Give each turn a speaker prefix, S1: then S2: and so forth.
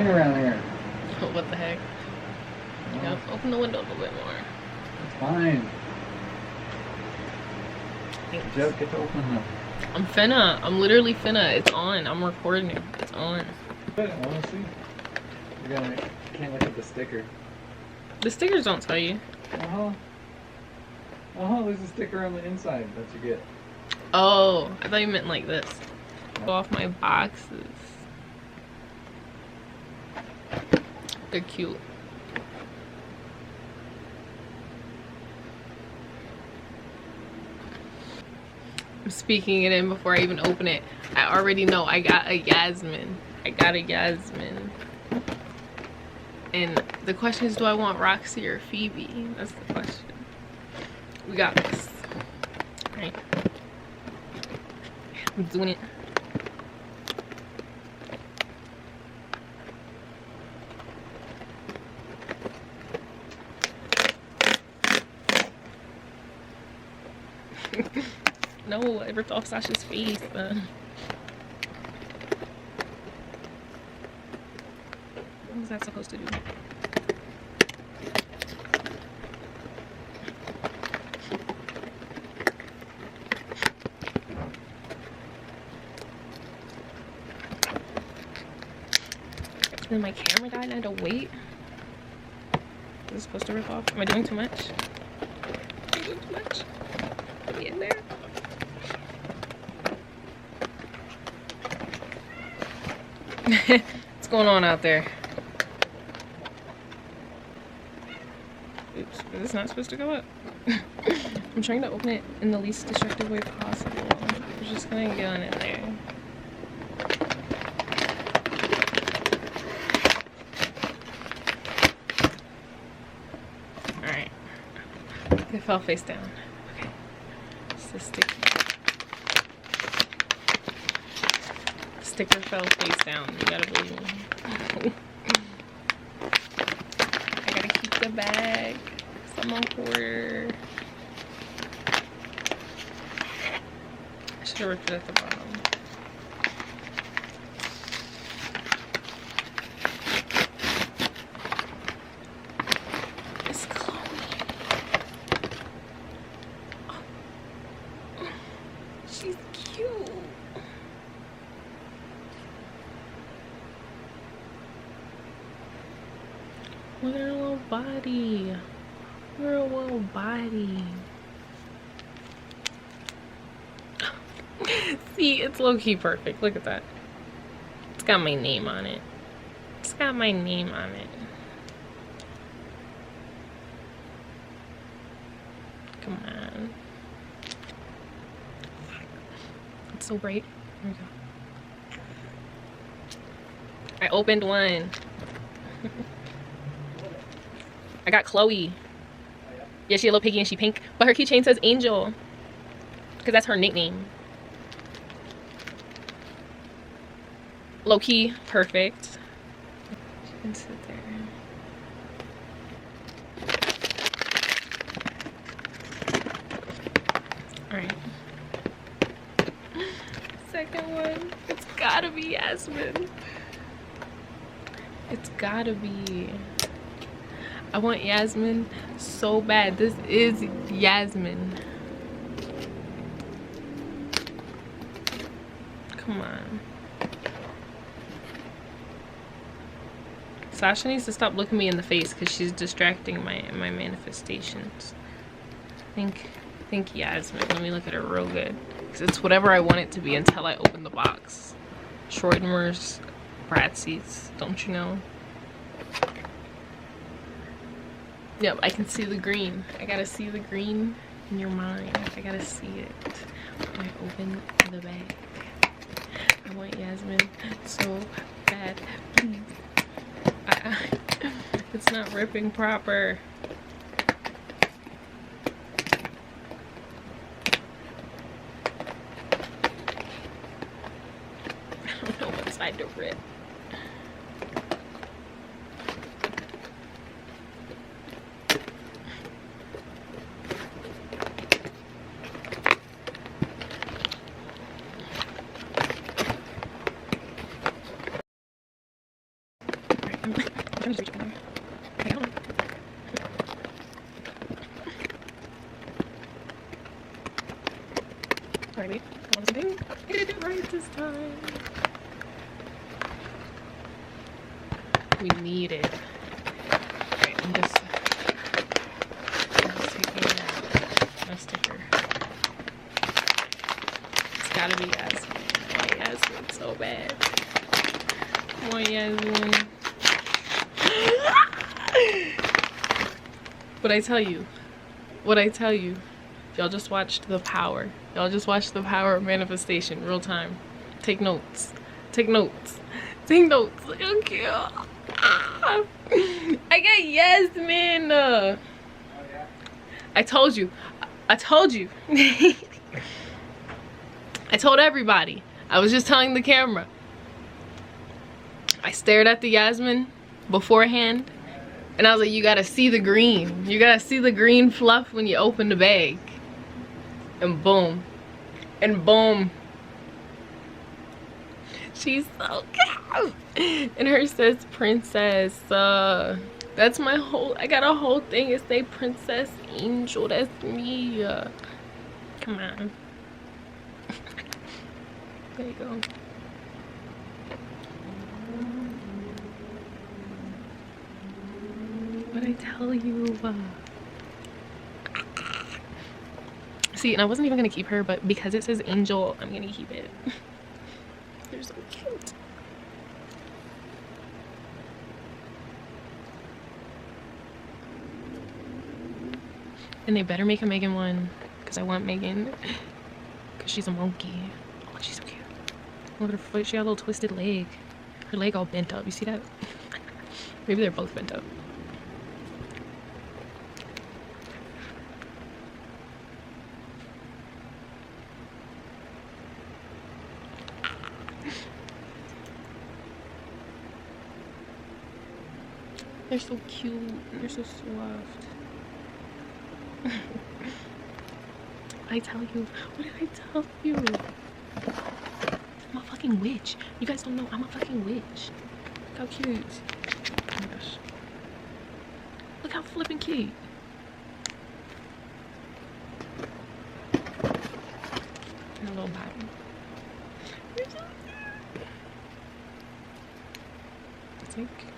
S1: raining around here.
S2: What the heck? Yep, open the window a little bit more.
S1: It's fine.
S2: Thanks.
S1: Joe, get to open them.
S2: I'm literally finna. It's on. I'm recording it. It's on.
S1: Good, I want to see. You can't look at the sticker.
S2: The stickers don't tell you.
S1: There's a sticker on the inside that you get.
S2: Oh, I thought you meant like this. Go off my boxes. They're cute. I'm speaking it in before I even open it. I already know I got a Yasmin. And the question is, do I want Roxy or Phoebe? That's the question. We got this. Right. I'm doing it. No, I ripped off Sasha's face. What was that supposed to do? Then my camera died and I had to wait. Is it supposed to rip off? Am I doing too much? Am I doing too much? Put me in there. What's going on out there? Oops, is this not supposed to go up? I'm trying to open it in the least destructive way possible. I'm just gonna go in there. Alright. It fell face down. Okay. It's the sticky. Sticker fell face down. You gotta believe me. I gotta keep the bag. I'm on quarter. I should have ripped it at the bottom. It's Chloe. Oh. She's cute. Look at her little body. Her little body. See, it's low-key perfect. Look at that. It's got my name on it. It's got my name on it. Come on. It's so bright. There we go. I opened one. I got Chloe. Yeah, she a little piggy and she pink. But her keychain says Angel. Because that's her nickname. Low key, perfect. She can sit there. Alright. Second one. It's gotta be Yasmin. It's gotta be. I want Yasmin so bad. This is Yasmin. Come on. Sasha needs to stop looking me in the face because she's distracting my manifestations. I think Yasmin. Let me look at her real good. Because it's whatever I want it to be until I open the box. Schrodinger's Bratziez. Don't you know? Yep, I can see the green. I gotta see the green in your mind. I gotta see it when I open the bag. I want Yasmin so bad. Please. It's not ripping proper. I don't know what side to rip. Alright, wait. I want something. I did it right this time. We need it. Alright, I'm just taking a sticker. It's gotta be Yasmin. I want Yasmin so bad. I want Yasmin. What I tell you, y'all just watched The Power. Y'all just watched The Power of Manifestation, real time. Take notes. Take notes. Take notes. Okay. I got Yasmin. I told you. I told you. I told everybody. I was just telling the camera. I stared at the Yasmin beforehand, and I was like, you gotta see the green. You gotta see the green fluff when you open the bag. And boom. And boom. She's so cute. And hers says princess. That's my whole, I got a whole thing. It say Princess Angel. That's me. Come on. There you go. What'd I tell you? See, and I wasn't even gonna keep her, but because it says Angel, I'm gonna keep it. They're so cute. And they better make a Megan one, because I want Megan, because she's a monkey. Oh, she's so cute. Look at her foot. She got a little twisted leg. Her leg all bent up. You see that? Maybe they're both bent up. They're so cute. They're so soft. I tell you. What did I tell you? I'm a fucking witch. You guys don't know I'm a fucking witch. Look how cute. Oh my gosh. Look how flippin' cute. And a little bottom. You're so cute. It's like